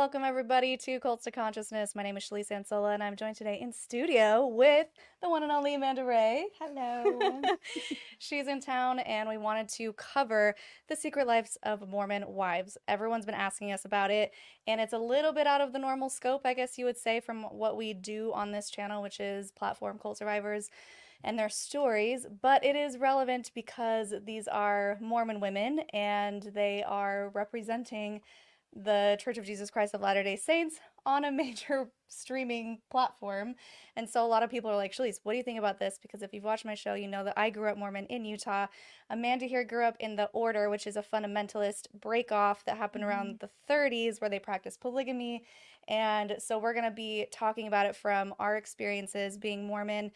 welcome everybody to Cults to Consciousness. My name is Shelise Ann Sola, and I'm joined today in studio with the one and only Amanda Ray. Hello. She's in town, and we wanted to cover the secret lives of Mormon wives. Everyone's been asking us about it, and it's a little bit out of the normal scope, I guess you would say, from what we do on this channel, which is platform cult survivors and their stories, but it is relevant because these are Mormon women and they are representing the Church of Jesus Christ of Latter-day Saints on a major streaming platform. And so a lot of people are like, Shalise, what do you think about this? Because if you've watched my show, you know that I grew up Mormon in Utah. Amanda here grew up in the Order, which is a fundamentalist break-off that happened around the 30s where they practiced polygamy. And so we're going to be talking about it from our experiences being Mormon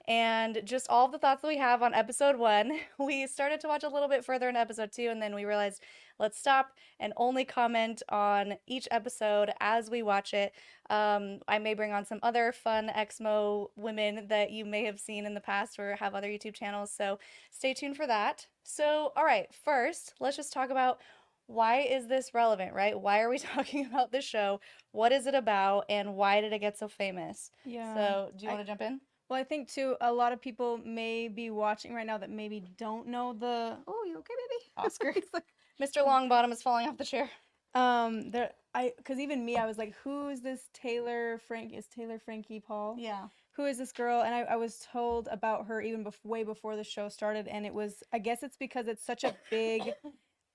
and just all of the thoughts that we have on episode 1. We started to watch a little bit further in episode 2, and then we realized let's stop and only comment on each episode as we watch it. I may bring on some other fun Exmo women that you may have seen in the past or have other YouTube channels, so stay tuned for that. So, all right, first, let's just talk about why is this relevant, right? Why are we talking about this show? What is it about, and why did it get so famous? Yeah. So, do you want to jump in? Well, I think too, a lot of people may be watching right now that maybe don't know the. Oh, you okay, baby? Oscar. It's like, Mr. Longbottom is falling off the chair. because even me, I was like, who is this Taylor Frank? Is Taylor Frankie Paul? Yeah. Who is this girl? And I was told about her even way before the show started, and it was, I guess it's because it's such a big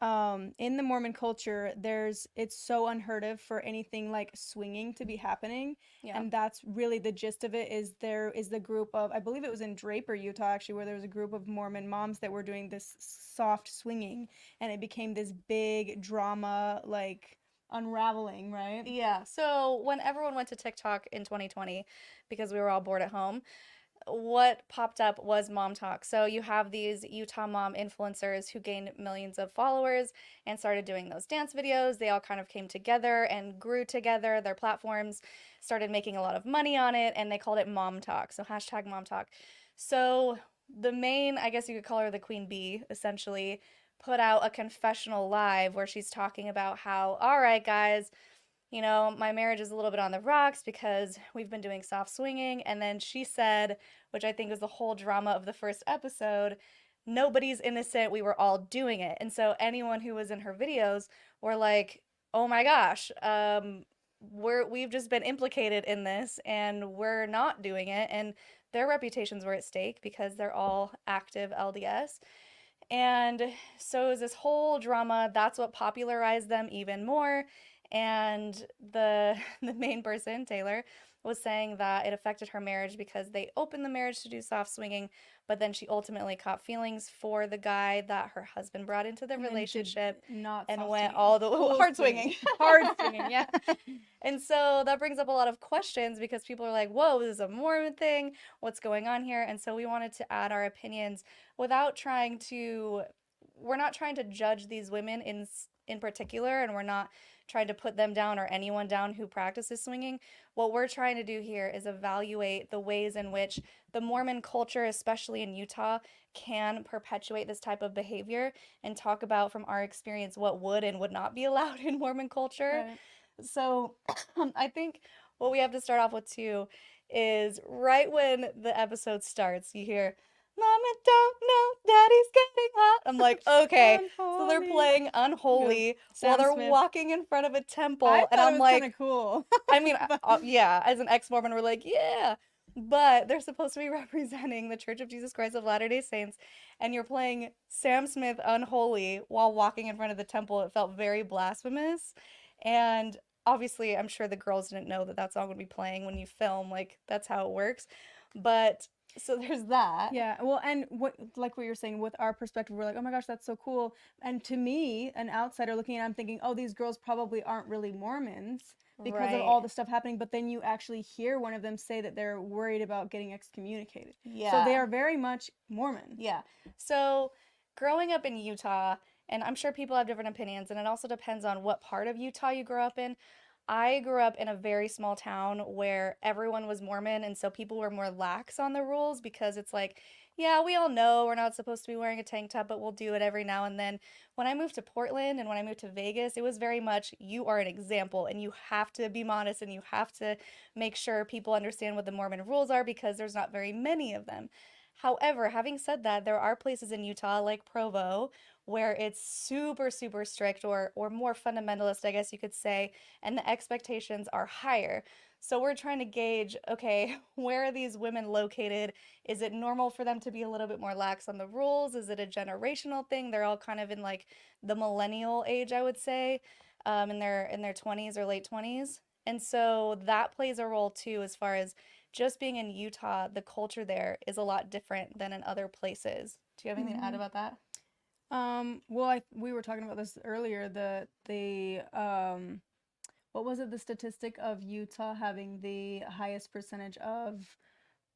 in the Mormon culture, it's so unheard of for anything like swinging to be happening. Yeah. And that's really the gist of it. Is there is the group of, I believe it was in Draper, Utah, actually, where there was a group of Mormon moms that were doing this soft swinging, and it became this big drama, like unraveling, right? Yeah. So when everyone went to TikTok in 2020 because we were all bored at home, what popped up was mom talk. So you have these Utah mom influencers who gained millions of followers and started doing those dance videos. They all kind of came together and grew together. Their platforms started making a lot of money on it, and they called it mom talk. So hashtag mom talk. So the main, I guess you could call her the queen bee, essentially, put out a confessional live where she's talking about how, all right, guys, my marriage is a little bit on the rocks because we've been doing soft swinging. And then she said, which I think was the whole drama of the first episode, nobody's innocent. We were all doing it. And so anyone who was in her videos were like, oh my gosh, we've just been implicated in this and we're not doing it. And their reputations were at stake because they're all active LDS. And so it was this whole drama. That's what popularized them even more. And the the main person, Taylor, was saying that it affected her marriage because they opened the marriage to do soft swinging, but then she ultimately caught feelings for the guy that her husband brought into the And then did relationship not and soft went swinging, all the full hard swinging. hard swinging, yeah. And so that brings up a lot of questions because people are like, whoa, this is a Mormon thing. What's going on here? And so we wanted to add our opinions without we're not trying to judge these women in particular, and we're not trying to put them down or anyone down who practices swinging. What we're trying to do here is evaluate the ways in which the Mormon culture, especially in Utah, can perpetuate this type of behavior and talk about from our experience what would and would not be allowed in Mormon culture. Right. So I think what we have to start off with too is right when the episode starts, you hear, Mama don't know Daddy's getting hot. I'm like, okay. So they're Unholy. playing Unholy Yeah. while Sam they're Smith. walking in front of a temple. I And thought it I'm was kind like, of cool. I mean, But- yeah, as an ex-Mormon, we're like, yeah. But they're supposed to be representing the Church of Jesus Christ of Latter-day Saints, and you're playing Sam Smith Unholy while walking in front of the temple. It felt very blasphemous. And obviously, I'm sure the girls didn't know that that song would be playing when you film. Like, that's how it works. But so there's that. Yeah, well, and like what you're saying, with our perspective, we're like, oh my gosh, that's so cool. And to me, an outsider looking at it, I'm thinking, oh, these girls probably aren't really Mormons because of Right. all the stuff happening. But then you actually hear one of them say that they're worried about getting excommunicated. Yeah. So they are very much Mormon. Yeah. So growing up in Utah, and I'm sure people have different opinions, and it also depends on what part of Utah you grew up in. I grew up in a very small town where everyone was Mormon, and so people were more lax on the rules because it's like, Yeah, we all know we're not supposed to be wearing a tank top, but we'll do it every now and then. When I moved to Portland and when I moved to Vegas, it was very much you are an example and you have to be modest and you have to make sure people understand what the Mormon rules are because there's not very many of them. However, having said that, there are places in Utah like Provo where it's super, super strict or more fundamentalist, I guess you could say, and the expectations are higher. So we're trying to gauge, okay, where are these women located? Is it normal for them to be a little bit more lax on the rules? Is it a generational thing? They're all kind of in like the millennial age, I would say, in their 20s or late 20s. And so that plays a role too, as far as just being in Utah, the culture there is a lot different than in other places. Do you have anything to add Hmm. about that? Well, we were talking about this earlier. The what was it? The statistic of Utah having the highest percentage of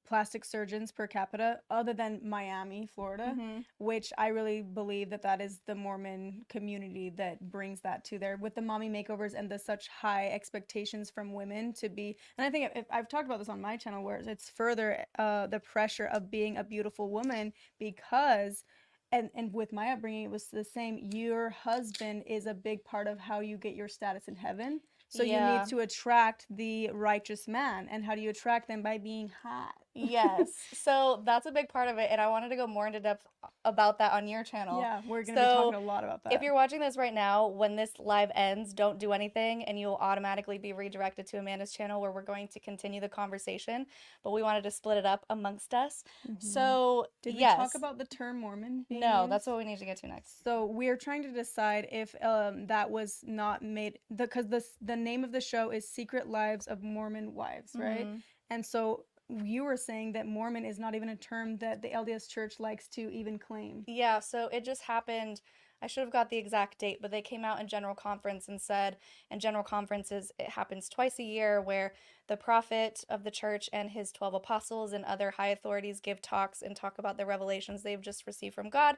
plastic surgeons per capita, other than Miami, Florida, Mm-hmm. which I really believe that that is the Mormon community that brings that to there with the mommy makeovers and the such high expectations from women to be. And I think if, I've talked about this on my channel where it's further the pressure of being a beautiful woman because. And with my upbringing, it was the same. Your husband is a big part of how you get your status in heaven. So you need Yeah. to attract the righteous man. And how do you attract them? By being hot. Yes. So that's a big part of it, and I wanted to go more into depth about that on your channel. Yeah, we're going to be talking So a lot about if that. you're watching this right now, when this live ends, don't do anything, and you'll automatically be redirected to Amanda's channel where we're going to continue the conversation. But we wanted to split it up amongst us. Hmm. So, Did we talk yes. about the term Mormon being No, that's used? what we need to get to next. So we're trying to decide if that was not made because the name of the show is Secret Lives of Mormon Wives, right? Mm-hmm. And so you were saying that Mormon is not even a term that the LDS Church likes to even claim. Yeah, so it just happened. I should have got the exact date, but they came out in General Conference and said, in General Conferences, it happens twice a year where the prophet of the church and his 12 apostles and other high authorities give talks and talk about the revelations they've just received from God.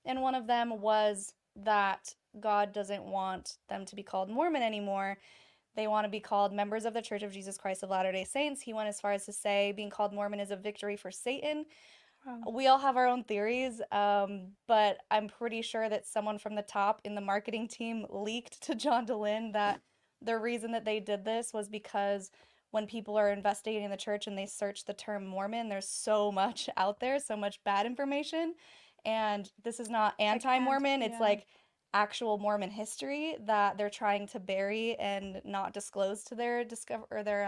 And one of them was that God doesn't want them to be called Mormon anymore. They want to be called members of the Church of Jesus Christ of Latter day Saints. He went as far as to say being called Mormon is a victory for Satan. Wow. We all have our own theories, but I'm pretty sure that someone from the top in the marketing team leaked to John DeLynn that the reason that they did this was because when people are investigating the church and they search the term Mormon, there's so much out there, so much bad information. And this is not I can't, anti-Mormon, it's yeah. like actual Mormon history that they're trying to bury and not disclose to their discover or their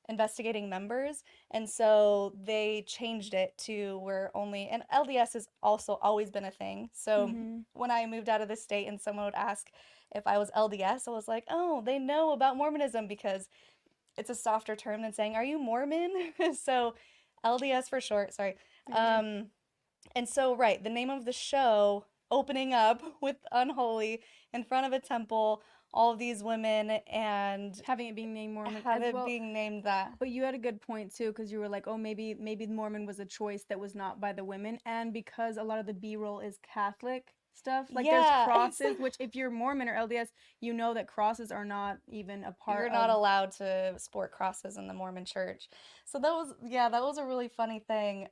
investigating members. And so they changed it to where only, and LDS has also always been a thing. So Mm-hmm. when I moved out of the state and someone would ask if I was LDS, I was like, oh, they know about Mormonism because it's a softer term than saying, are you Mormon? So LDS for short, sorry. You're good. Um, and so, right, the name of the show, opening up with Unholy in front of a temple, all of these women, and Having it being named Mormon have as it well. being named that. But you had a good point too, because you were like, oh, maybe Mormon was a choice that was not by the women, and because a lot of the B-roll is Catholic stuff, like there's Yeah, crosses, which if you're Mormon or LDS, you know that crosses are not even a part you're not of. allowed to sport crosses in the Mormon church. So that was, yeah, that was a really funny thing.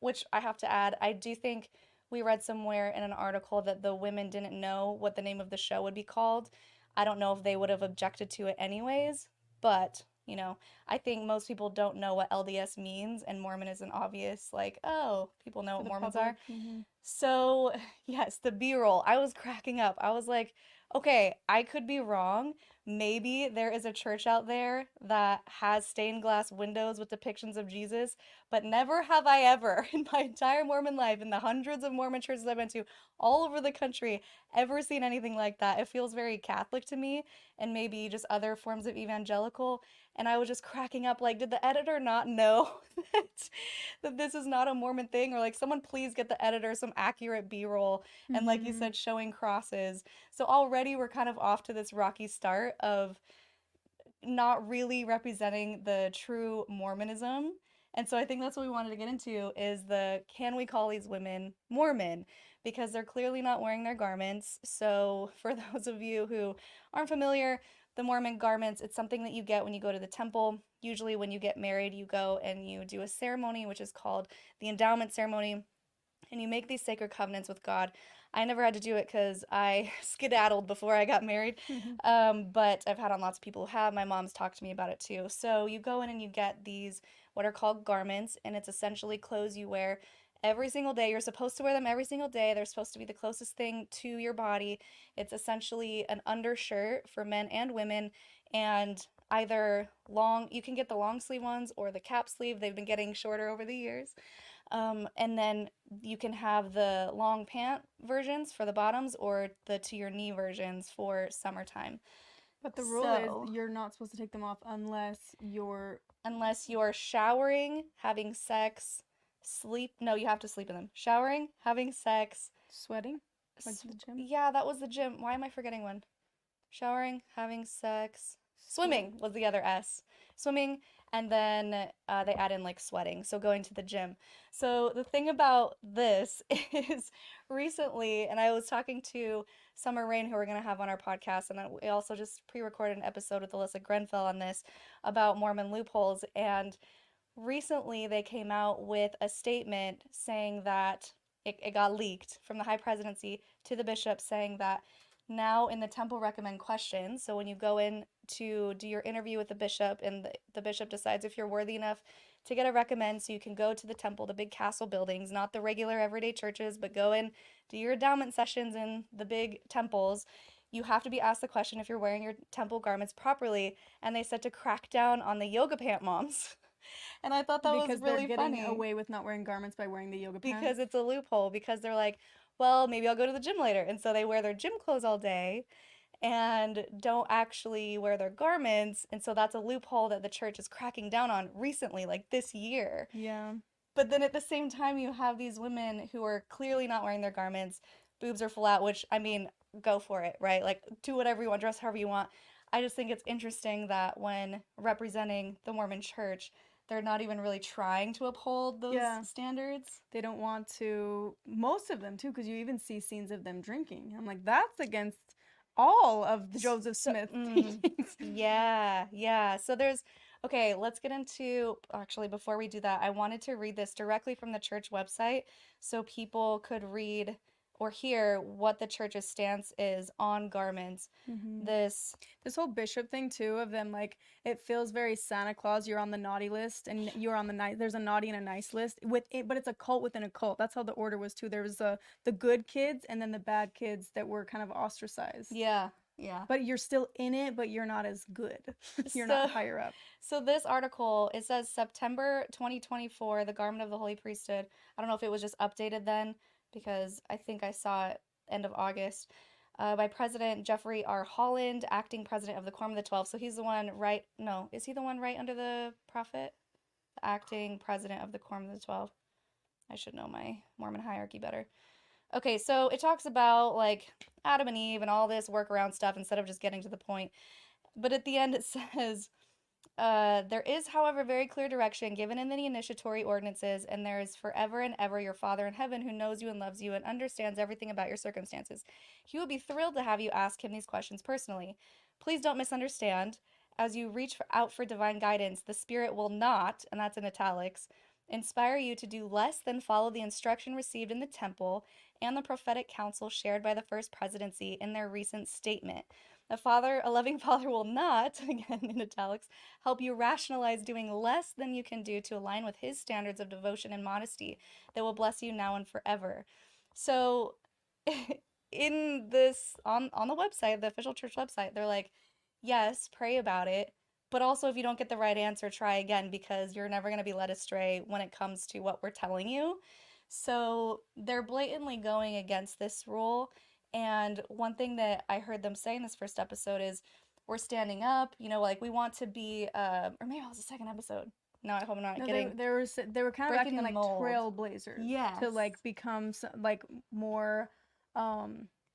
Which I have to add, I do think we read somewhere in an article that the women didn't know what the name of the show would be called. I don't know if they would have objected to it anyways, but I think most people don't know what LDS means, and Mormon is an obvious, like, oh, people know For what the Mormons public. are. Hmm. So, yes, the B-roll. I was cracking up. I was like, okay, I could be wrong. Maybe there is a church out there that has stained glass windows with depictions of Jesus, but never have I ever in my entire Mormon life, in the hundreds of Mormon churches I've been to all over the country, ever seen anything like that. It feels very Catholic to me, and maybe just other forms of evangelical. And I was just cracking up, like, did the editor not know that this is not a Mormon thing? Or like, someone please get the editor some accurate B-roll and, like you Hmm. said, showing crosses. So already we're kind of off to this rocky start of not really representing the true Mormonism. And so I think that's what we wanted to get into is the can we call these women Mormon? Because they're clearly not wearing their garments. So for those of you who aren't familiar, the Mormon garments, it's something that you get when you go to the temple. Usually, when you get married, you go and you do a ceremony, which is called the endowment ceremony, and you make these sacred covenants with God. I never had to do it because I skedaddled before I got married, but I've had on lots of people who have. My mom's talked to me about it too. So you go in and you get these what are called garments, and it's essentially clothes you wear every single day. You're supposed to wear them every single day. They're supposed to be the closest thing to your body. It's essentially an undershirt for men and women, and either long, you can get the long sleeve ones or the cap sleeve. They've been getting shorter over the years. And then you can have the long pant versions for the bottoms or the to your knee versions for summertime. But the rule is So, you're not supposed to take them off unless you're showering, having sex, sleep, no, you have to sleep in them. Showering, having sex, sweating, like the gym. yeah, that was the gym. Why am I forgetting one? Showering, having sex, Sweat. swimming was the other S. Swimming, and then they add in like sweating, so going to the gym. So the thing about this is recently, and I was talking to Summer Rain, who we're going to have on our podcast, and we also just pre recorded an episode with Alyssa Grenfell on this about Mormon loopholes. And recently they came out with a statement saying that it got leaked from the high presidency to the bishop saying that now in the temple recommend questions, so when you go in to do your interview with the bishop and the bishop decides if you're worthy enough to get a recommend so you can go to the temple, the big castle buildings, not the regular everyday churches, but go in, do your endowment sessions in the big temples, you have to be asked the question if you're wearing your temple garments properly. And they said to crack down on the yoga pant moms. And I thought that was Because they're really getting funny away with not wearing garments by wearing the yoga because pants. it's a loophole, because they're like, well, maybe I'll go to the gym later. And so they wear their gym clothes all day and don't actually wear their garments. And so that's a loophole that the church is cracking down on recently, like this year. Yeah. But then at the same time, you have these women who are clearly not wearing their garments, boobs are full out, which I mean, go for it, right? Like, do whatever you want, dress however you want. I just think it's interesting that when representing the Mormon church, they're not even really trying to uphold those Yeah. standards. They don't want to, most of them too, because you even see scenes of them drinking. I'm like, that's against all of Joseph So, Smith's teachings. yeah, yeah. So there's, okay, let's get into, actually, before we do that, I wanted to read this directly from the church website so people could read or hear what the church's stance is on garments. This, This whole bishop thing too, of them, like, it feels very Santa Claus. You're on the naughty list, and you're on the nice. There's a naughty and a nice list with it, but it's a cult within a cult. That's how the order was too. There was the good kids and then the bad kids that were kind of ostracized. yeah, yeah. But you're still in it, but you're not as good. You're So, not higher up. so this article, it says September 2024, the garment of the holy priesthood. I don't know if it was just updated then because I think I saw it end of August. By President Jeffrey R. Holland, acting president of the Quorum of the 12. So he's the one right, no, is he the one right under the prophet? The acting president of the Quorum of the 12. I should know my Mormon hierarchy better. Okay, so it talks about like Adam and Eve and all this workaround stuff instead of just getting to the point. But at the end it says, there is, however, very clear direction given in the initiatory ordinances, and there is forever and ever your Father in heaven who knows you and loves you and understands everything about your circumstances. He will be thrilled to have you ask him these questions personally. Please don't misunderstand. As you reach out for divine guidance, the Spirit will not, and that's in italics, inspire you to do less than follow the instruction received in the temple and the prophetic counsel shared by the First Presidency in their recent statement. A loving father will not, again in italics, help you rationalize doing less than you can do to align with his standards of devotion and modesty that will bless you now and forever. So in this on the website, the official church website, they're like, yes, pray about it, but also if you don't get the right answer, try again because you're never going to be led astray when it comes to what we're telling you. So they're blatantly going against this rule. And one thing that I heard them say in this first episode is, we're standing up, like we want to be, or maybe it was the second episode. No, I hope I'm not No, getting they were kind of breaking acting the like mold. trailblazers Yes. to like become like more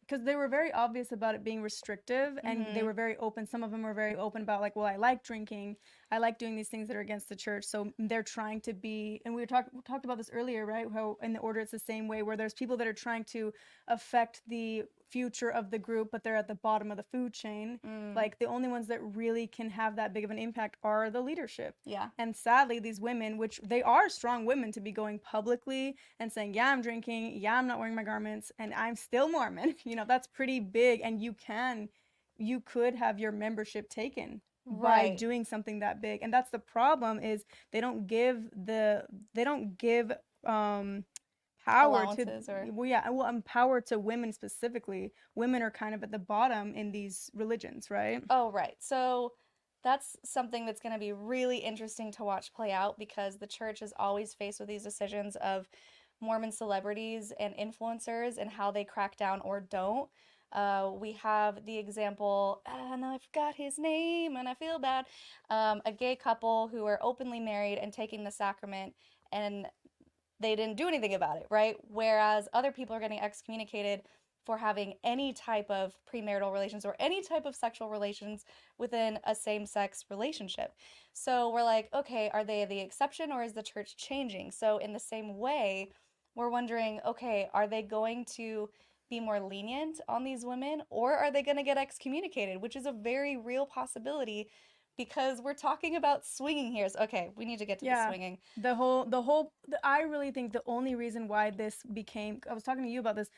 because they were very obvious about it being restrictive and they were very open. Some of them were very open about like, well, I like drinking, I like doing these things that are against the church. So they're trying to be, and we talked about this earlier, right? How in the order it's the same way, where there's people that are trying to affect the future of the group, but they're at the bottom of the food chain. Mm, Like the only ones that really can have that big of an impact are the leadership. yeah. And sadly, these women, which they are strong women to be going publicly and saying, yeah, I'm drinking, yeah, I'm not wearing my garments, and I'm still Mormon, that's pretty big. And you could have your membership taken by Right. doing something that big. And that's the problem is they don't give power to Allowances or well yeah well power to women specifically. Women are kind of at the bottom in these religions, right? Oh, right. So that's something that's going to be really interesting to watch play out because the church is always faced with these decisions of Mormon celebrities and influencers and how they crack down or don't. We have the example, and I forgot his name, and I feel bad. A gay couple who are openly married and taking the sacrament, and they didn't do anything about it, right? Whereas other people are getting excommunicated for having any type of premarital relations or any type of sexual relations within a same sex relationship. So we're like, okay, are they the exception or is the church changing? So, in the same way, we're wondering, okay, are they going to be more lenient on these women or are they going to get excommunicated, which is a very real possibility because we're talking about swinging here. So, okay, we need to get to the Yeah. swinging. I really think the only reason why this became, I was talking to you about this,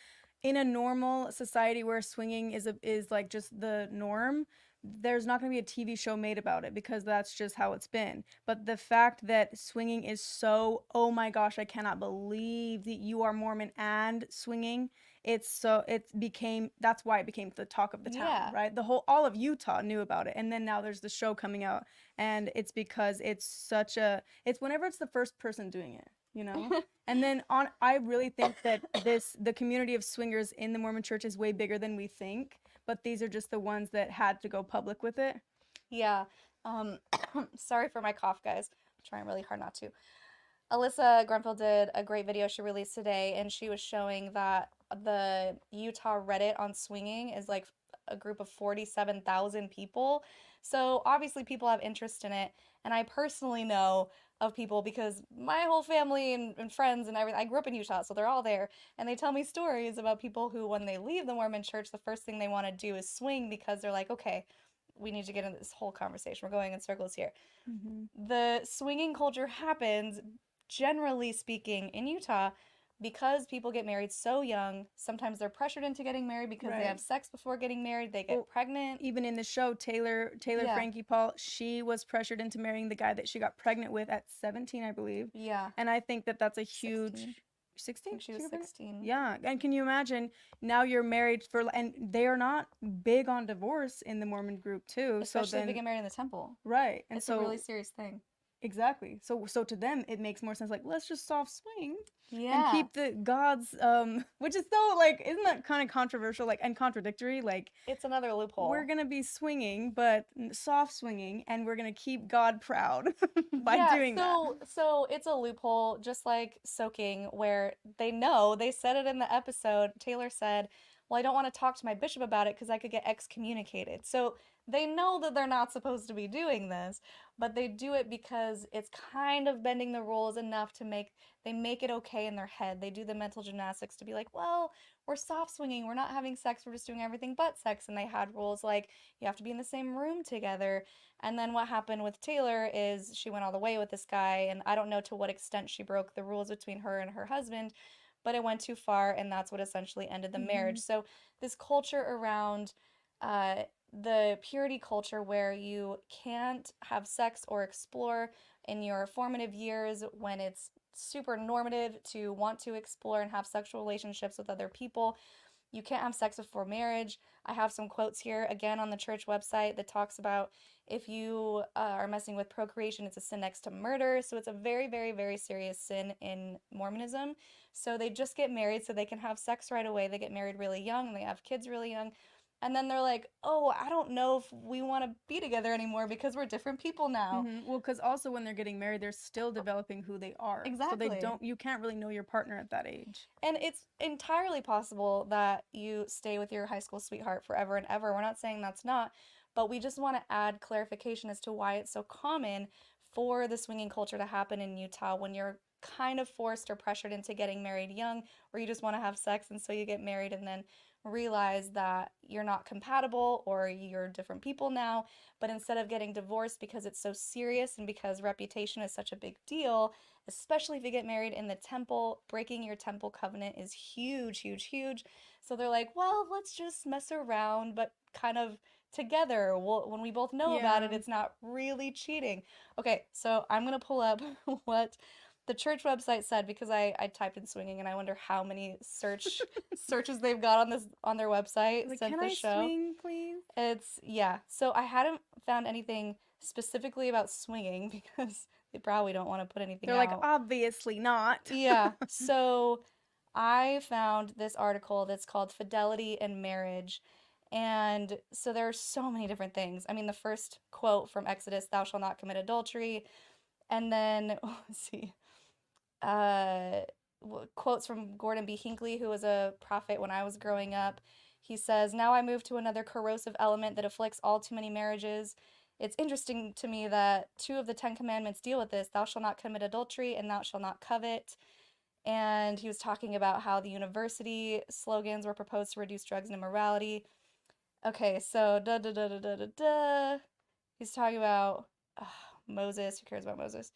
in a normal society where swinging is like just the norm, there's not going to be a TV show made about it because that's just how it's been. But the fact that swinging is so, oh my gosh, I cannot believe that you are Mormon and swinging. That's why it became the talk of the town, Yeah. right? All of Utah knew about it. And then now there's the show coming out, and it's because it's whenever it's the first person doing it. And then I really think that the community of swingers in the Mormon church is way bigger than we think, but these are just the ones that had to go public with it. Yeah. Um, sorry for my cough, guys. I'm trying really hard not to. Alyssa Grunfeld did a great video she released today, and she was showing that the Utah Reddit on swinging is like a group of 47,000 people. So obviously people have interest in it. And I personally know of people because my whole family and friends and everything, I grew up in Utah, so they're all there. And they tell me stories about people who, when they leave the Mormon church, the first thing they want to do is swing because they're like, okay, we need to get into this whole conversation. We're going in circles here. Mm-hmm. The swinging culture happens, generally speaking, in Utah because people get married so young. Sometimes they're pressured into getting married because they have Right. sex before getting married, they get Well, pregnant. even in the show, Taylor Yeah, Frankie Paul, she was pressured into marrying the guy that she got pregnant with at 17, I believe. yeah, And I think that that's a 16. huge I 16. think she She was got pregnant? 16. Yeah, and can you imagine now you're married and they are not big on divorce in the Mormon group too. So Especially if they then get married in the temple. right. And It's a really so serious thing. exactly. So to them it makes more sense like let's just soft swing and Yeah, keep the gods which is so like isn't that kind of controversial like and contradictory like it's another we're loophole. going to be swinging but soft swinging and we're going to keep God proud by Yeah, doing that. so it's a loophole, just like soaking, where they know they said it in the episode. Taylor said, "Well, I don't want to talk to my bishop about it because I could get excommunicated." So they know that they're not supposed to be doing this, but they do it because it's kind of bending the rules enough to make it okay in their head. They do the mental gymnastics to be like, "Well, we're soft swinging, we're not having sex, we're just doing everything but sex." And they had rules like you have to be in the same room together. And then what happened with Taylor is she went all the way with this guy, and I don't know to what extent she broke the rules between her and her husband, but it went too far, and that's what essentially ended the marriage. Hmm. So, this culture around uh, the purity culture where you can't have sex or explore in your formative years when it's super normative to want to explore and have sexual relationships with other people. You can't have sex before marriage. I have some quotes here again on the church website that talks about if you are messing with procreation, it's a sin next to murder. So it's a very, very, very serious sin in Mormonism. So they just get married so they can have sex right away. They get married really young and they have kids really young. And then they're like, oh, I don't know if we want to be together anymore because we're different people now. Well, because also when they're getting married, they're still developing who they are. So Exactly. you can't really know your partner at that age. And it's entirely possible that you stay with your high school sweetheart forever and ever. We're not saying that's not, but we just want to add clarification as to why it's so common for the swinging culture to happen in Utah when you're kind of forced or pressured into getting married young, or you just want to have sex and so you get married and then realize that you're not compatible or you're different people now. But instead of getting divorced because it's so serious and because reputation is such a big deal, especially if you get married in the temple, breaking your temple covenant is huge, huge, huge. So they're like, well, let's just mess around, but kind of together. When we both know about Yeah. it, it's not really cheating. Okay, so I'm gonna pull up what the church website said because I typed in swinging and I wonder how many searches they've got on this on their website Like, since can the I show. swing, please? It's yeah. So I hadn't found anything specifically about swinging because they probably don't want to put anything They're like, out. obviously not. Yeah. So I found this article that's called Fidelity in Marriage. And so there are so many different things. I mean, the first quote from Exodus, thou shalt not commit adultery. And then, let's see, uh, quotes from Gordon B. Hinckley, who was a prophet when I was growing up. He says, now I move to another corrosive element that afflicts all too many marriages. It's interesting to me that two of the Ten Commandments deal with this, thou shalt not commit adultery and thou shalt not covet. And he was talking about how the university slogans were proposed to reduce drugs and immorality. Okay, so da da da da da da da. He's talking about Moses. Who cares about Moses?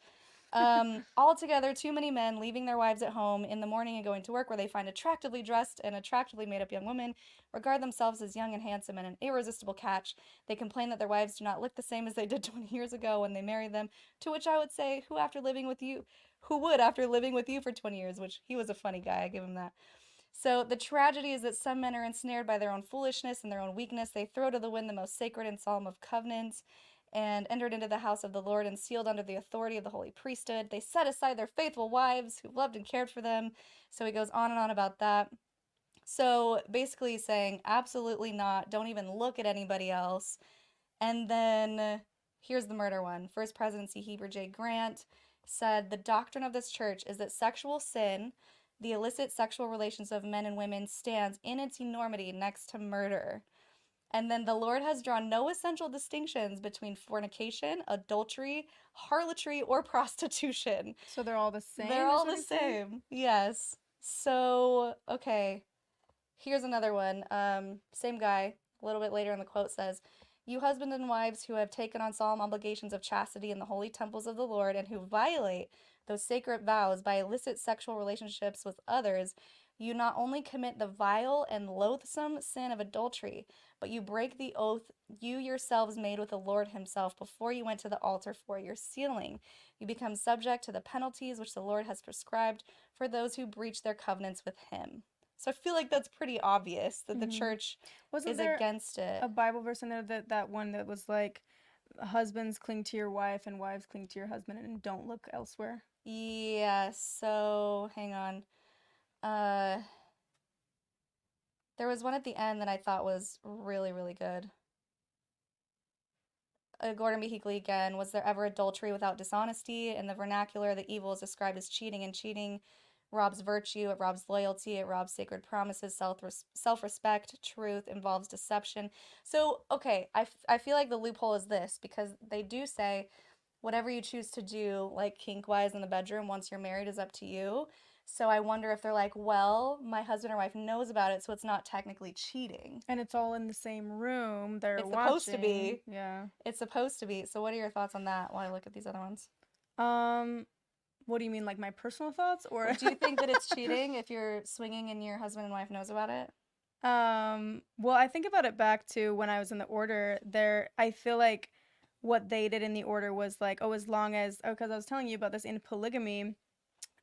Altogether, too many men leaving their wives at home in the morning and going to work where they find attractively dressed and attractively made up young women, regard themselves as young and handsome and an irresistible catch. They complain that their wives do not look the same as they did 20 years ago when they married them, to which I would say, who would after living with you for 20 years, which he was a funny guy, I give him that. So the tragedy is that some men are ensnared by their own foolishness and their own weakness. They throw to the wind the most sacred and solemn of covenants and entered into the house of the Lord and sealed under the authority of the holy priesthood. They set aside their faithful wives who loved and cared for them. So he goes on and on about that. So basically saying absolutely not, don't even look at anybody else. And then here's the murder one. First Presidency Heber J. Grant said the doctrine of this church is that sexual sin, the illicit sexual relations of men and women, stands in its enormity next to murder. And then the Lord has drawn no essential distinctions between fornication, adultery, harlotry, or prostitution. So they're all the They're same, is all what the he's saying? same. Yes. So, okay. Here's another one. Same guy, a little bit later in the quote says, you husbands and wives who have taken on solemn obligations of chastity in the holy temples of the Lord and who violate those sacred vows by illicit sexual relationships with others, you not only commit the vile and loathsome sin of adultery, but you break the oath you yourselves made with the Lord Himself before you went to the altar for your sealing. You become subject to the penalties which the Lord has prescribed for those who breach their covenants with Him. So I feel like that's pretty obvious that the Hmm. church Wasn't is there against it. a Bible verse in there that one that was like, husbands cling to your wife and wives cling to your husband and don't look elsewhere? Yeah, so hang on. Uh there was one at the end that I thought was really, really good. Gordon B. Hinckley again, was there ever adultery without dishonesty? In the vernacular, the evil is described as cheating, and cheating robs virtue, it robs loyalty, it robs sacred promises, self respect, truth, involves deception. So, okay, I feel like the loophole is this because they do say whatever you choose to do, like kink wise in the bedroom, once you're married, is up to you. So I wonder if they're like, well, my husband or wife knows about it, so it's not technically cheating. And it's all in the same room. They're It's supposed to watching. be. Yeah. It's supposed to be. So what are your thoughts on that while I look at these other ones? Um, what do you mean, like my personal thoughts or? Do you think that it's cheating if you're swinging and your husband and wife knows about it? Well, I think about it back to when I was in the order there. I feel like what they did in the order was like, oh, as long as, oh, because I was telling you about this in polygamy,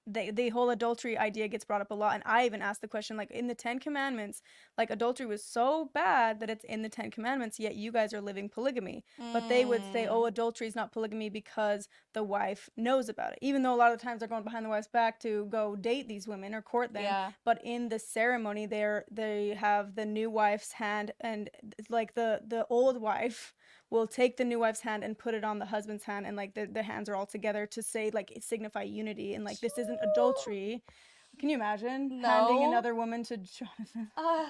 the whole adultery idea gets brought up a lot, and I even asked the question, like, in the Ten Commandments, like, adultery was so bad that it's in the Ten Commandments, yet you guys are living polygamy. But they would say, oh, Mm, adultery is not polygamy because the wife knows about it, even though a lot of the times they're going behind the wife's back to go date these women or court them. yeah. But in the ceremony, they have the new wife's hand, and like the old wife will take the new wife's hand and put it on the husband's hand, and like the hands are all together to say, like, it signify unity, and like this isn't adultery. Can you imagine handing No. another woman to Jonathan? Uh,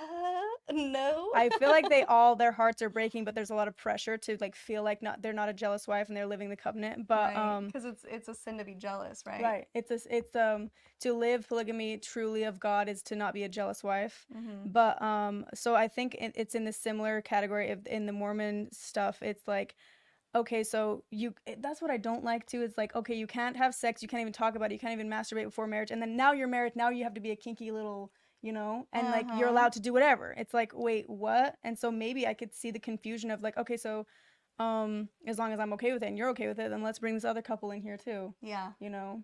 No. I feel like they all their hearts are breaking, but there's a lot of pressure to like feel like not they're not a jealous wife and they're living the covenant. But Right, because it's a sin to be jealous, right? right, it's to live polygamy truly of God is to not be a jealous wife. Mm-hmm. But so I think it's in the similar category of in the Mormon stuff. It's like okay, so that's what I don't like too. Is like, okay, you can't have sex, you can't even talk about it, you can't even masturbate before marriage, and then now you're married, now you have to be a kinky little, and like you're Uh-huh. allowed to do whatever. It's like, wait, what? And so maybe I could see the confusion of like, okay, so as long as I'm okay with it and you're okay with it, then let's bring this other couple in here too. Yeah.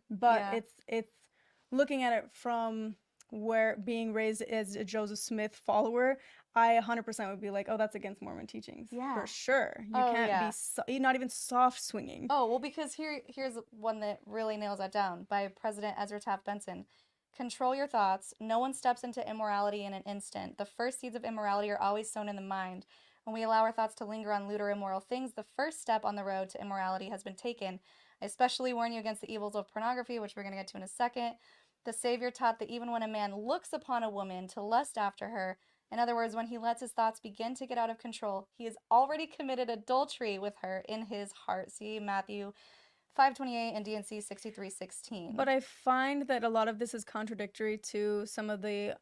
But Yeah. it's looking at it from where being raised as a Joseph Smith follower, I 100% would be like, oh, that's against Mormon teachings Yeah. for sure. You Oh, can't be yeah. not even soft swinging. Oh, well, because here's one that really nails that down by President Ezra Taft Benson. Control your thoughts. No one steps into immorality in an instant. The first seeds of immorality are always sown in the mind. When we allow our thoughts to linger on lewd or immoral things, the first step on the road to immorality has been taken. I especially warn you against the evils of pornography, which we're going to get to in a second. The Savior taught that even when a man looks upon a woman to lust after her, in other words, when he lets his thoughts begin to get out of control, he has already committed adultery with her in his heart. See Matthew 5:28 and D&C 63:16. But I find that a lot of this is contradictory to some of the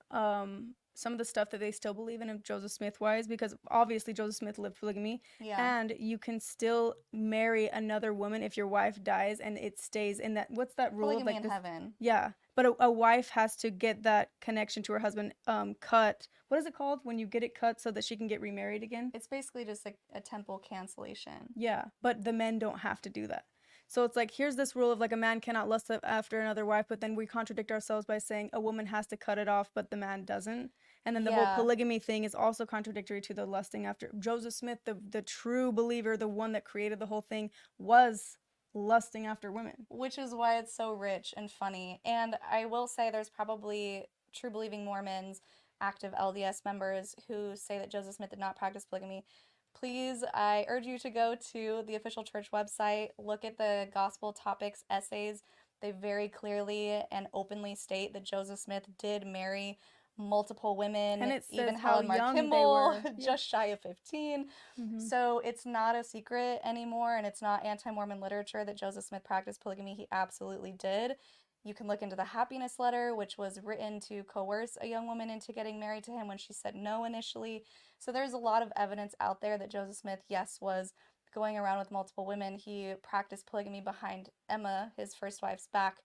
stuff that they still believe in of Joseph Smith wise, because obviously Joseph Smith lived polygamy, Yeah. and you can still marry another woman if your wife dies and it stays in that what's that rule of Polygamy like in this. heaven. Yeah, but a wife has to get that connection to her husband cut. What is it called when you get it cut so that she can get remarried again? It's basically just like a temple cancellation. Yeah, but the men don't have to do that. So it's like here's this rule of like a man cannot lust after another wife, but then we contradict ourselves by saying a woman has to cut it off, but the man doesn't. And then the whole Yeah. polygamy thing is also contradictory to the lusting after. Joseph Smith, the true believer, the one that created the whole thing, was lusting after women. Which is why it's so rich and funny. And I will say there's probably true believing Mormons, active LDS members who say that Joseph Smith did not practice polygamy. Please, I urge you to go to the official church website, look at the gospel topics essays. They very clearly and openly state that Joseph Smith did marry multiple And women, it says even how Helen Mark young they Kimball, were. Yeah. just shy of 15. Mm-hmm. So it's not a secret anymore, and it's not anti Mormon literature that Joseph Smith practiced polygamy. He absolutely did. You can look into the happiness letter, which was written to coerce a young woman into getting married to him when she said no initially. So there's a lot of evidence out there that Joseph Smith, yes, was going around with multiple women. He practiced polygamy behind Emma, his first wife's back,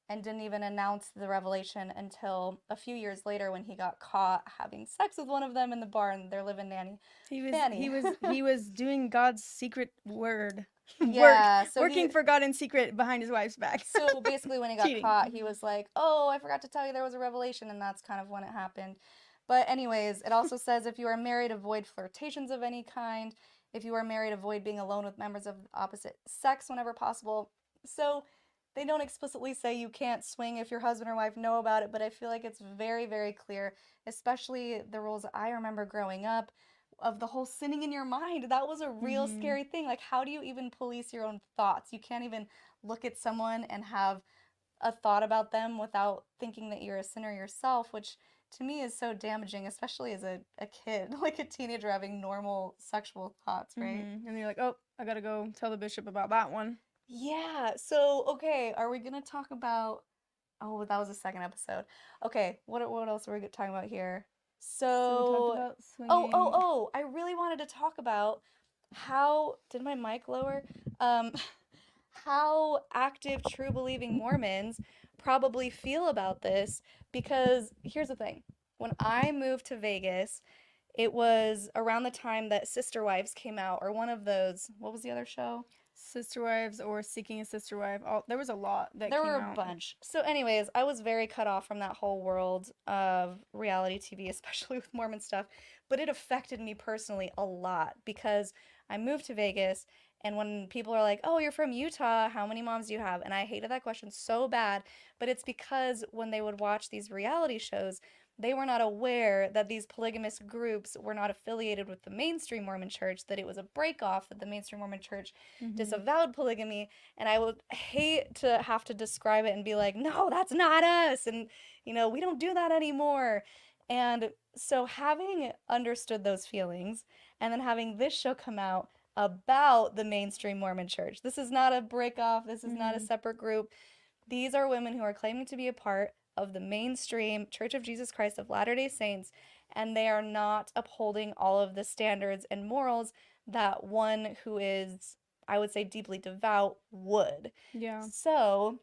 and didn't even announce the revelation until a few years later when he got caught having sex with one of them in the bar and their live-in nanny, He was he Fanny. was he was doing God's secret word. Yeah, so Working for God in secret behind his wife's back. so basically when he got Cheating. caught, he was like, "Oh, I forgot to tell you there was a revelation," and that's kind of when it happened. But anyways, it also says if you are married, avoid flirtations of any kind. If you are married, avoid being alone with members of the opposite sex whenever possible. So they don't explicitly say you can't swing if your husband or wife know about it, but I feel like it's very, very clear, especially the rules I remember growing up of the whole sinning in your mind. That was a real Mm-hmm. scary thing. Like, how do you even police your own thoughts? You can't even look at someone and have a thought about them without thinking that you're a sinner yourself, which to me is so damaging, especially as a kid, like a teenager having normal sexual thoughts, right? Mm-hmm. And you're like, oh, I gotta go tell the bishop about that one. Yeah, so okay, are we gonna talk about oh, that was the second episode. Okay, what else are we talking about here? So we talked So, about oh, oh, swinging. oh, I really wanted to talk about how did my mic lower? Um, how active true believing Mormons probably feel about this because here's the thing. When I moved to Vegas, it was around the time that Sister Wives came out or one of those, what was the other show? Sister wives or seeking a sister wife. All there was a lot that There were came a out. bunch. So, anyways, I was very cut off from that whole world of reality TV, especially with Mormon stuff. But it affected me personally a lot because I moved to Vegas, and when people are like, "Oh, you're from Utah, how many moms do you have?" And I hated that question so bad, but it's because when they would watch these reality shows, they were not aware that these polygamous groups were not affiliated with the mainstream Mormon church, that it was a break off, that the mainstream Mormon church Mm-hmm. disavowed polygamy, and I would hate to have to describe it and be like, no, that's not us. And, we don't do that anymore. And so, having understood those feelings, and then having this show come out about the mainstream Mormon church, this is not a break off, this is not a Mm-hmm. separate group. These are women who are claiming to be a part of the mainstream Church of Jesus Christ of Latter day Saints, and they are not upholding all of the standards and morals that one who is, I would say, deeply devout would. Yeah. So,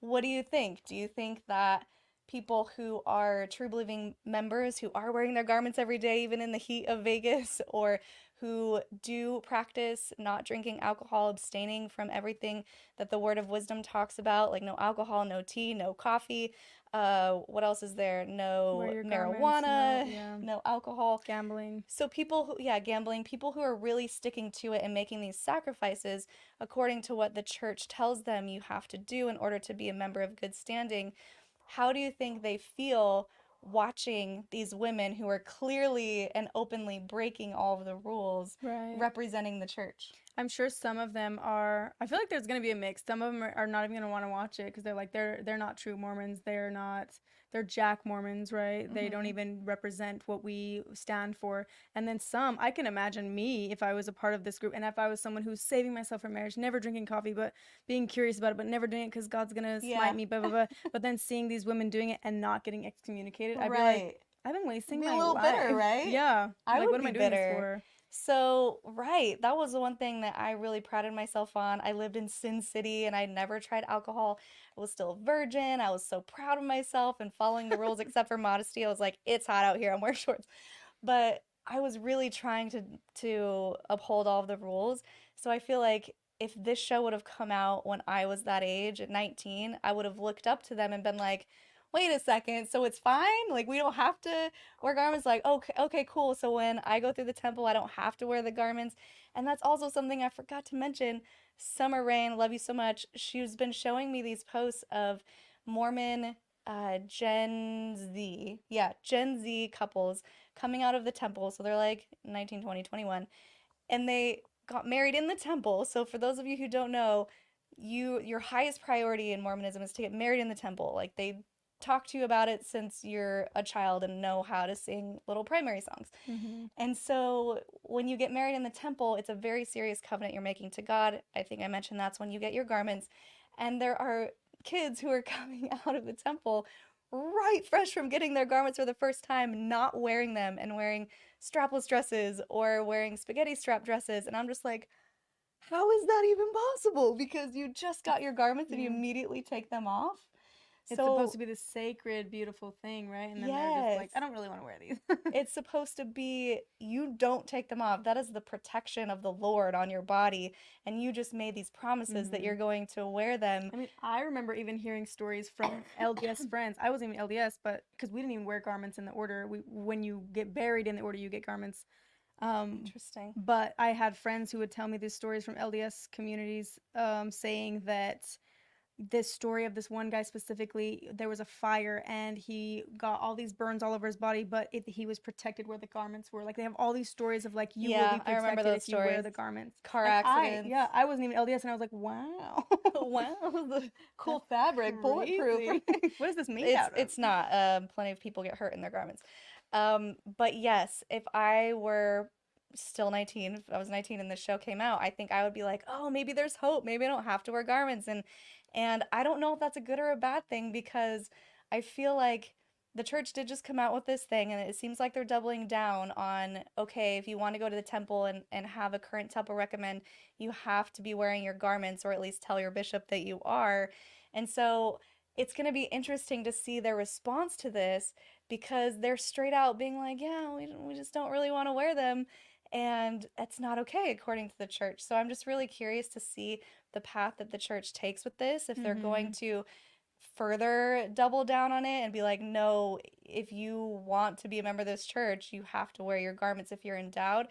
what do you think? Do you think that people who are true believing members who are wearing their garments every day, even in the heat of Vegas, or who do practice not drinking alcohol, abstaining from everything that the word of wisdom talks about, like no alcohol, no tea, no coffee, what else is there? Wear No your garments. No, marijuana, yeah. no alcohol. Gambling. So people who, yeah, gambling, people who are really sticking to it and making these sacrifices according to what the church tells them you have to do in order to be a member of good standing, how do you think they feel watching these women who are clearly and openly breaking all of the rules Right. representing the church? I'm sure some of them are. I feel like there's gonna be a mix. Some of them are not even gonna want to watch it because they're like they're not true Mormons. They're not. They're Jack Mormons, right? They don't Mm-hmm. even represent what we stand for. And then some. I can imagine me if I was a part of this group and if I was someone who's saving myself for marriage, never drinking coffee, but being curious about it, but never doing it because God's gonna smite Yeah. me, blah blah blah. But then seeing these women doing it and not getting excommunicated, I'd be like, Right. I've been wasting Be a my little bitter, life. right? Yeah. I Like, would what am be I doing this bitter. for? So, right, that was the one thing that I really prided myself on. I lived in Sin City and I never tried alcohol. I was still a virgin. I was so proud of myself and following the rules, except for modesty. I was like, it's hot out here. I'm wearing shorts. But I was really trying to uphold all of the rules. So I feel like if this show would have come out when I was that age at 19, I would have looked up to them and been like, wait a second, so it's fine? Like we don't have to wear garments, like, okay, okay, cool. So when I go through the temple, I don't have to wear the garments. And that's also something I forgot to mention. Summer Rain, love you so much. She's been showing me these posts of Mormon Gen Z. Yeah, Gen Z couples coming out of the temple. So they're like 19, 20, 21, and they got married in the temple. So for those of you who don't know, your highest priority in Mormonism is to get married in the temple. Like they talk to you about it since you're a child and know how to sing little primary songs. Mm-hmm. And so when you get married in the temple, it's a very serious covenant you're making to God. I think I mentioned that's when you get your garments. And there are kids who are coming out of the temple right fresh from getting their garments for the first time, not wearing them and wearing strapless dresses or wearing spaghetti strap dresses. And I'm just like, how is that even possible? Because you just got your garments and you Yeah. immediately take them off. It's supposed to So, be this sacred, beautiful thing, right? And then they're just yes. like, I don't really want to wear these. It's supposed to be you don't take them off. That is the protection of the Lord on your body. And you just made these promises that Mm-hmm. you're going to wear them. I mean, I remember even hearing stories from LDS friends. I wasn't even LDS, but because we didn't even wear garments in the order. When you get buried in the order, you get garments. Um, Interesting. but I had friends who would tell me these stories from LDS communities, saying that this story of this one guy specifically, there was a fire and he got all these burns all over his body, but he was protected where the garments were. Like they have all these stories of like you will be Yeah, I remember protected those if you wear stories. the garments. Car And accidents. I wasn't even LDS, and I was like, wow. Wow, the cool That's fabric, bulletproof. crazy. What is this made It's out of? it's not. Plenty of people get hurt in their garments. But yes, if I were still 19, if I was 19 and this show came out, I think I would be like, oh, maybe there's hope. Maybe I don't have to wear garments. And I don't know if that's a good or a bad thing because I feel like the church did just come out with this thing and it seems like they're doubling down on, okay, if you want to go to the temple and have a current temple recommend, you have to be wearing your garments or at least tell your bishop that you are. And so it's going to be interesting to see their response to this because they're straight out being like, yeah, we just don't really want to wear them. And that's not okay according to the church. So I'm just really curious to see the path that the church takes with this, if they're going Mm-hmm. to further double down on it and be like, no, if you want to be a member of this church, you have to wear your garments if you're endowed,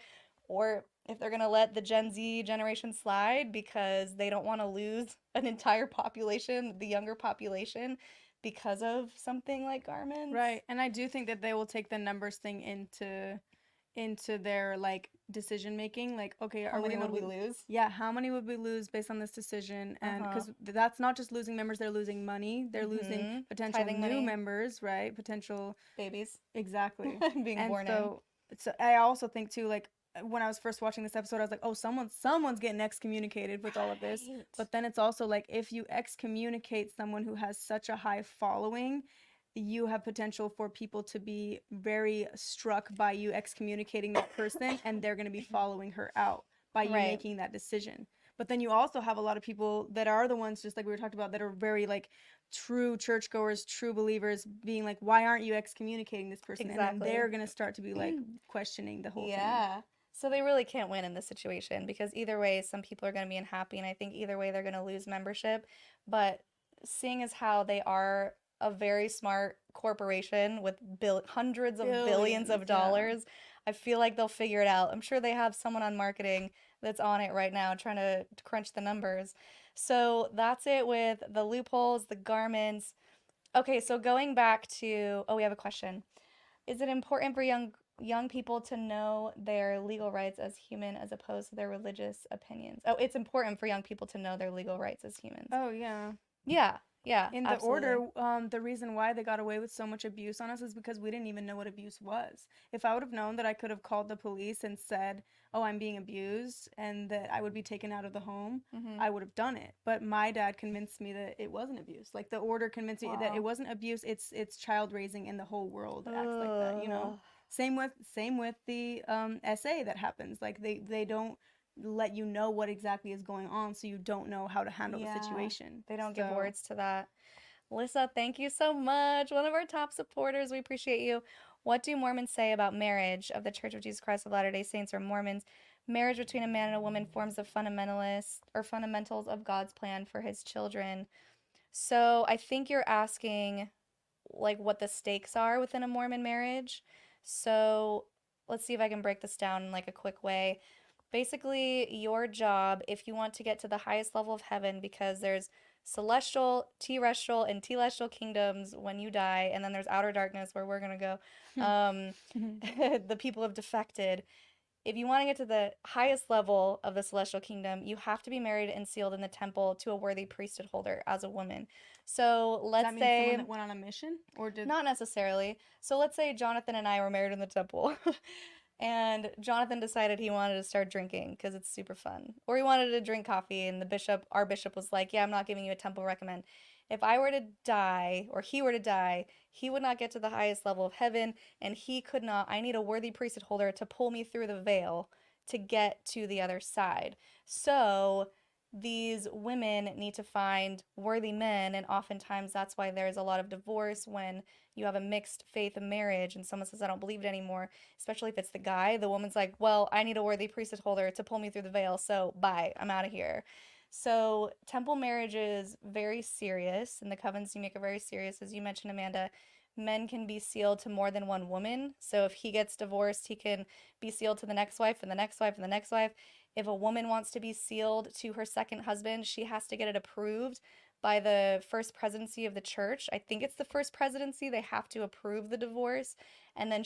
or if they're going to let the Gen Z generation slide because they don't want to lose an entire population, the younger population, because of something like garments. Right. And I do think that they will take the numbers thing into their like decision making. Like, okay, How are we many gonna would we lose? lose? Yeah, how many would we lose based on this decision? And Uh-huh. because that's not just losing members, they're losing money, they're losing Mm-hmm. potential Tithing new money, members, right? Potential, babies exactly. being And born in. so I also think too, like when I was first watching this episode, I was like, oh, someone's getting excommunicated with all of this. Right. But then it's also like if you excommunicate someone who has such a high following, you have potential for people to be very struck by you excommunicating that person, and they're going to be following her out by you Right. making that decision. But then you also have a lot of people that are the ones, just like we were talking about, that are very like true churchgoers, true believers, being like, why aren't you excommunicating this person? And then Exactly. they're going to start to be like questioning the whole thing. Yeah. So they really can't win in this situation because either way, some people are going to be unhappy, and I think either way they're going to lose membership. But seeing as how they are a very smart corporation with hundreds of billions Billions, of yeah. dollars, I feel like they'll figure it out. I'm sure they have someone on marketing that's on it right now trying to crunch the numbers. So that's it with the loopholes, the garments. Okay, so going back to, oh, we have a question. Is it important for young people to know their legal rights as human as opposed to their religious opinions? Oh, it's important for young people to know their legal rights as humans. Oh, yeah. Yeah, yeah, In the absolutely. order, the reason why they got away with so much abuse on us is because we didn't even know what abuse was. If I would have known that I could have called the police and said, oh, I'm being abused and that I would be taken out of the home, Mm-hmm. I would have done it. But my dad convinced me that it wasn't abuse. Like the order convinced me that it Wow. wasn't abuse, it's child raising, and the whole world acts like that, you know? Ugh. Same with the SA that happens. Like they don't let you know what exactly is going on, so you don't know how to handle the Yeah, situation. they don't give So words to that. Lisa, thank you so much. One of our top supporters. We appreciate you. What do Mormons say about marriage of the Church of Jesus Christ of Latter-day Saints or Mormons? Marriage between a man and a woman forms the fundamentalists or fundamentals of God's plan for his children. So I think you're asking like what the stakes are within a Mormon marriage. So let's see if I can break this down in like a quick way. Basically, your job, if you want to get to the highest level of heaven, because there's celestial, terrestrial, and telestial kingdoms when you die, and then there's outer darkness where we're gonna go. Um, the people have defected. If you want to get to the highest level of the celestial kingdom, you have to be married and sealed in the temple to a worthy priesthood holder as a woman. So does that let's mean someone say, that went on a mission, or did? not necessarily. So let's say Jonathan and I were married in the temple. And Jonathan decided he wanted to start drinking because it's super fun. Or he wanted to drink coffee, and our bishop was like, yeah, I'm not giving you a temple recommend. If I were to die, or he were to die, he would not get to the highest level of heaven, and he could not. I need a worthy priesthood holder to pull me through the veil to get to the other side. So these women need to find worthy men, and oftentimes that's why there's a lot of divorce when you have a mixed faith marriage and someone says, I don't believe it anymore, especially if it's the guy. The woman's like, well, I need a worthy priesthood holder to pull me through the veil, so bye, I'm out of here. So, temple marriage is very serious, and the covenants you make are very serious. As you mentioned, Amanda, men can be sealed to more than one woman. So, if he gets divorced, he can be sealed to the next wife and the next wife and the next wife. If a woman wants to be sealed to her second husband, she has to get it approved by the first presidency of the church. I think it's the first presidency. They have to approve the divorce, and then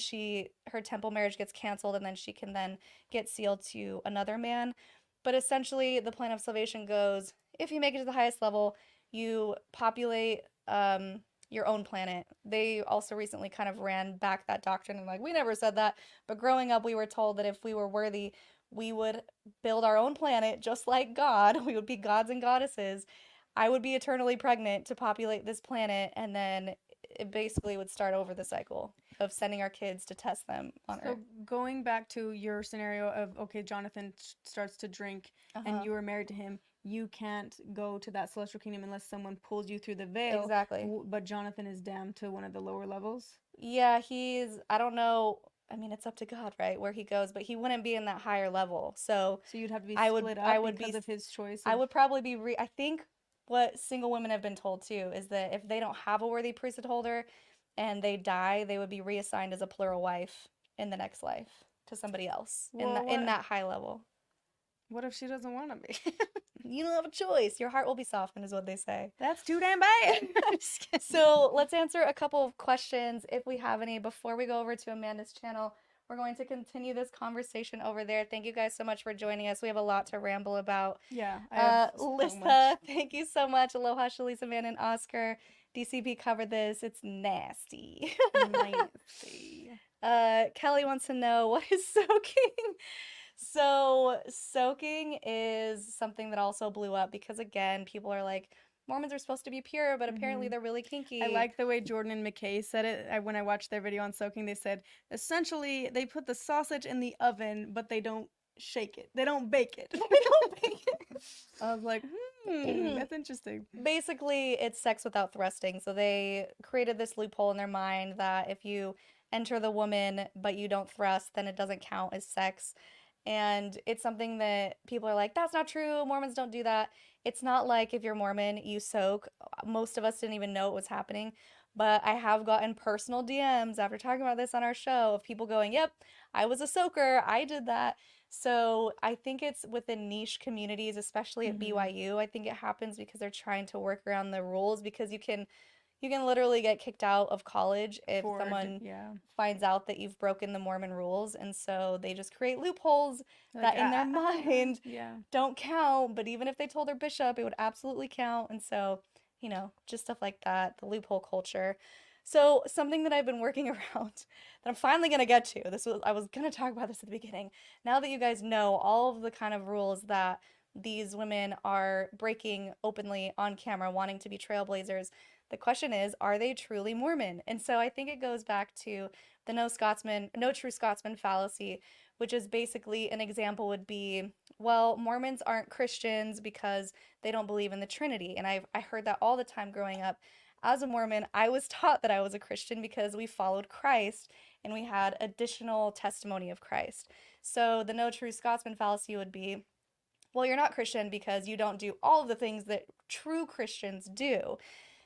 her temple marriage gets canceled, and then she can then get sealed to another man. But essentially, the plan of salvation goes, if you make it to the highest level, you populate your own planet. They also recently kind of ran back that doctrine and like, we never said that. But growing up, we were told that if we were worthy, we would build our own planet just like God. We would be gods and goddesses. I would be eternally pregnant to populate this planet, and then it basically would start over the cycle of sending our kids to test them on So Earth. going back to your scenario of, okay, Jonathan starts to drink and Uh-huh. you were married to him, you can't go to that celestial kingdom unless someone pulls you through the veil. Exactly. But Jonathan is damned to one of the lower levels. Yeah, I don't know. I mean, it's up to God, right, where he goes, but he wouldn't be in that higher level. So So you'd have to be I would, split I up would because be, of his choice I of. would probably I think what single women have been told too is that if they don't have a worthy priesthood holder and they die, they would be reassigned as a plural wife in the next life to somebody else Well, in that high level. what if she doesn't want to be? You don't have a choice. Your heart will be softened, is what they say. That's too damn bad. Just kidding. So let's answer a couple of questions if we have any before we go over to Amanda's channel. we're going to continue this conversation over there. Thank you guys so much for joining us. We have a lot to ramble about. Yeah, I have so Lissa, much. thank you so much. Aloha, Shalisa, Man, and Oscar. DCP covered this. It's nasty. Nasty. Kelly wants to know, what is soaking? So, soaking is something that also blew up because, again, people are like, Mormons are supposed to be pure, but apparently Hmm. they're really I kinky. like the way Jordan and McKay said it. When I watched their video on soaking, they said essentially they put the sausage in the oven, but they don't shake it. They don't bake it. They don't bake it. I was like, that's interesting. Basically, it's sex without thrusting. So they created this loophole in their mind that if you enter the woman but you don't thrust, then it doesn't count as sex. And it's something that people are like, that's not true. Mormons don't do that. It's not like if you're Mormon, you soak. Most of us didn't even know it was happening. But I have gotten personal DMs after talking about this on our show of people going, yep, I was a soaker. I did that. So I think it's within niche communities, especially at Hmm. BYU. I think it happens because they're trying to work around the rules because you can literally get kicked out of college if someone Yeah. finds out that you've broken the Mormon rules. And so they just create loopholes Like, that in their mind yeah. don't count. But even if they told their bishop, it would absolutely count. And so, just stuff like that, the loophole culture. So something that I've been working around that I'm finally gonna get to. I was gonna talk about this at the beginning. Now that you guys know all of the kind of rules that these women are breaking openly on camera, wanting to be trailblazers, the question is, are they truly Mormon? And so I think it goes back to the no true Scotsman fallacy, which is basically an example would be, well, Mormons aren't Christians because they don't believe in the Trinity. And I heard that all the time growing up. As a Mormon, I was taught that I was a Christian because we followed Christ and we had additional testimony of Christ. So the no true Scotsman fallacy would be, well, you're not Christian because you don't do all of the things that true Christians do.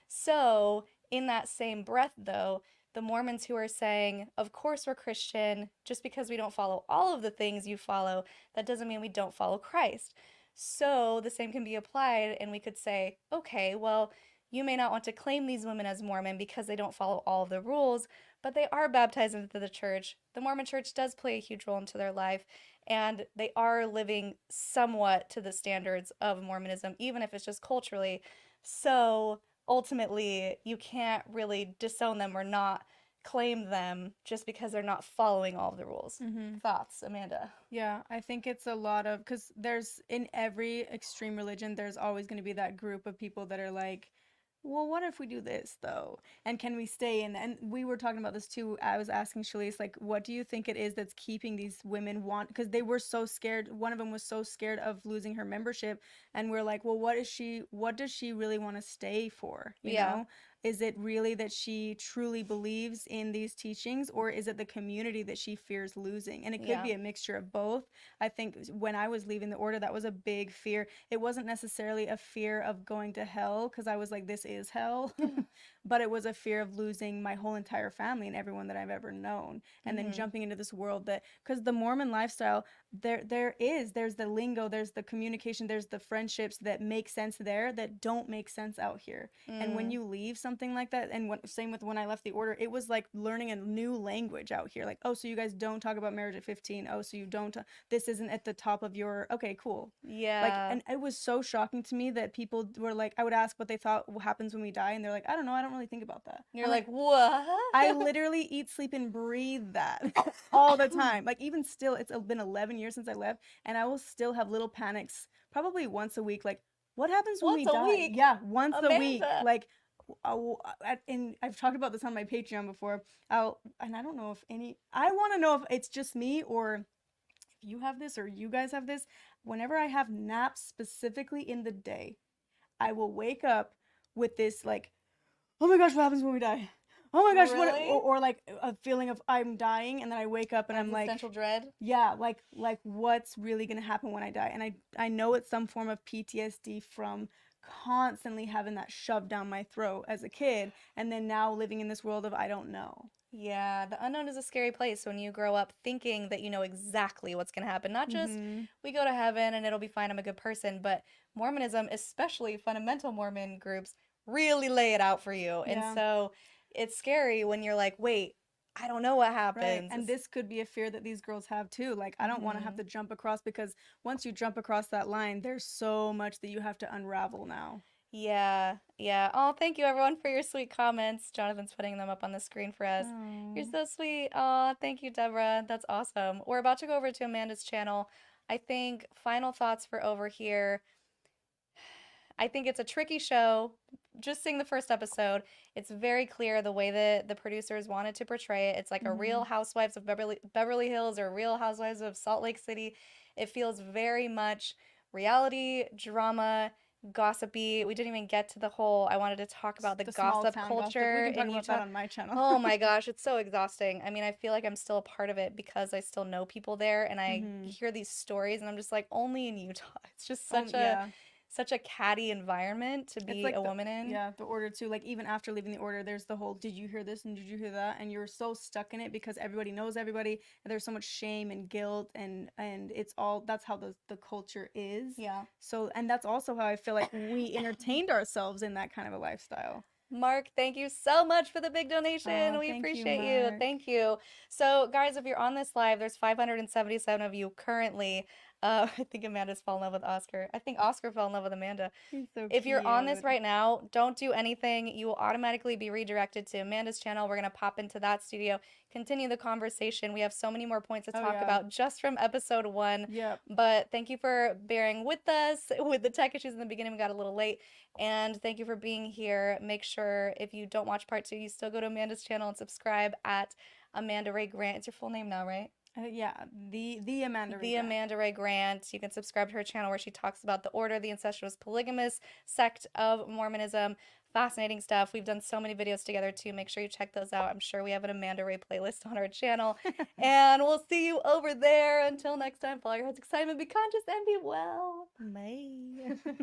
So, in that same breath, though, the Mormons who are saying, of course we're Christian, just because we don't follow all of the things you follow, that doesn't mean we don't follow Christ. So, the same can be applied, and we could say, okay, well, you may not want to claim these women as Mormon because they don't follow all of the rules, but they are baptized into the church. The Mormon church does play a huge role into their life, and they are living somewhat to the standards of Mormonism, even if it's just culturally. So, ultimately you can't really disown them or not claim them just because they're not following all of the rules. Hmm. Thoughts, Amanda? Yeah, I think it's a lot of, because there's in every extreme religion, there's always going to be that group of people that are like, well, what if we do this though? And can we stay in? And we were talking about this too. I was asking Shalise, like, what do you think it is that's keeping these women want? Because they were so scared. One of them was so scared of losing her membership, and we're like, well, what is she? What does she really want to stay for? You Yeah. know? Is it really that she truly believes in these teachings, or is it the community that she fears losing? And it could Yeah. be a mixture of both. I think when I was leaving the order, that was a big fear. It wasn't necessarily a fear of going to hell, because I was like, this is hell, but it was a fear of losing my whole entire family and everyone that I've ever known, and then Mm-hmm. jumping into this world that, because the Mormon lifestyle, there's the lingo, there's the communication, there's the friendships that make sense there that don't make sense out here. And when Mm. you leave something like that, and same with when I left the order, it was like learning a new language out here. Like, oh, so you guys don't talk about marriage at 15. Oh, so you don't, this isn't at the top of your, okay, cool. Like, Yeah. and it was so shocking to me that people were like, I would ask what they thought happens when we die, and they're like, I don't know, I don't really think about that. You're I'm like, like, what? I literally eat, sleep, and breathe that all the time. Like, even still, it's been 11 years since I left, and I will still have little panics, probably once a week. Like, what happens when Once we a die? week, Yeah, once a week. Amanda. Like, and I've talked about this on my Patreon before. And I don't know if I want to know if it's just me, or if you have this, or you guys have this. Whenever I have naps specifically in the day, I will wake up with this, like, oh my gosh, what happens when we die? Oh my gosh, what? Really? Or like a feeling of I'm dying, and then I wake up and I'm like, Existential dread. yeah, like what's really gonna happen when I die? And I know it's some form of PTSD from constantly having that shoved down my throat as a kid, and then now living in this world of I don't know. Yeah, the unknown is a scary place when you grow up thinking that you know exactly what's going to happen. Not just Mm-hmm. we go to heaven and it'll be fine, I'm a good person, but Mormonism, especially fundamental Mormon groups, really lay it out for you. And Yeah. so it's scary when you're like, wait, I don't know what Right. happens. And this could be a fear that these girls have too. Like, I don't want to have Mhm. to jump across, because once you jump across that line, there's so much that you have to unravel now. Yeah, yeah. Oh, thank you everyone for your sweet comments. Jonathan's putting them up on the screen for us. You're Oh. so sweet. Oh, thank you, Deborah. That's awesome. We're about to go over to Amanda's channel. I think final thoughts for over here. I think it's a tricky show. Just seeing the first episode, it's very clear the way that the producers wanted to portray it. It's like a Mm-hmm. real Housewives of Beverly Hills or Real Housewives of Salt Lake City. It feels very much reality, drama, gossipy. We didn't even get to the whole, I wanted to talk about the The small gossip town gossip. We culture can talk in about that Utah. on my channel. Oh my gosh, it's so exhausting. I mean, I feel like I'm still a part of it because I still know people there and I Mm-hmm. hear these stories and I'm just like, only in Utah. It's just Yeah. such a catty environment to It's be like a woman in. the order too. Like, even after leaving the order, there's the whole, did you hear this and did you hear that? And you're so stuck in it because everybody knows everybody, and there's so much shame and guilt, and it's all, that's how the culture is. Yeah. So, and that's also how I feel like we entertained ourselves in that kind of a lifestyle. Mark, thank you so much for the big donation. Oh, We thank you, appreciate you. Mark. Thank you. So, guys, if you're on this live, there's 577 of you currently. I think Amanda's fallen in love with Oscar. I think Oscar fell in love with Amanda. He's so If you're on this cute. right now, don't do anything. You will automatically be redirected to Amanda's channel. We're going to pop into that studio, continue the conversation. We have so many more points to Oh talk yeah. about just from episode 1. Yep. But thank you for bearing with us with the tech issues in the beginning. We got a little late. And thank you for being here. Make sure if you don't watch part 2, you still go to Amanda's channel and subscribe at Amanda Ray Grant. It's your full name now, right? Yeah. The Amanda The Grant. Amanda Ray Grant. You can subscribe to her channel where she talks about the order, the incestuous polygamous sect of Mormonism. Fascinating stuff. We've done so many videos together too. Make sure you check those out. I'm sure we have an Amanda Ray playlist on our channel. And we'll see you over there. Until next time, follow your heart's excitement, be conscious, and be well. Bye.